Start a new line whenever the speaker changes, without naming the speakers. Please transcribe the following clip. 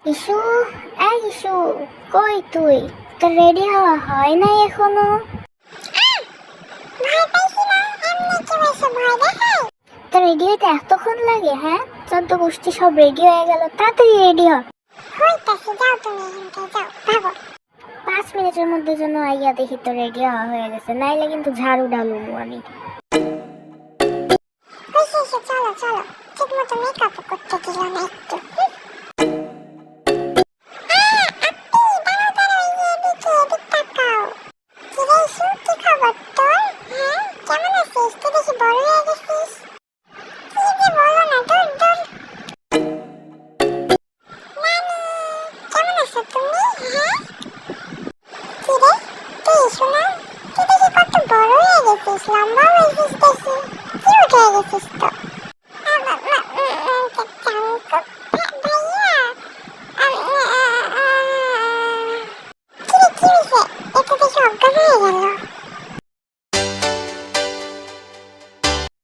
Issue, এই issue, কই তুই? তোর রেডি হওয়া হয় নাই এখনো?
ভয় পাইছি না, এমনি কি হইছে, ভয় দেখাই?
তো রেডি হইতে এতক্ষণ লাগে? হ্যাঁ, 14 গোষ্ঠী সব রেডি হয়ে গেল, তাড়াতাড়ি রেডি হ।
হইতাছি, যাও তুমি এখান থেকে, যাও ভাগো।
5 মিনিটের মধ্যে যেন আইয়া দেখি তো রেডি হওয়া হয়ে গেছে, নাইলে কিন্তু ঝাড়ু ডালবো আমি।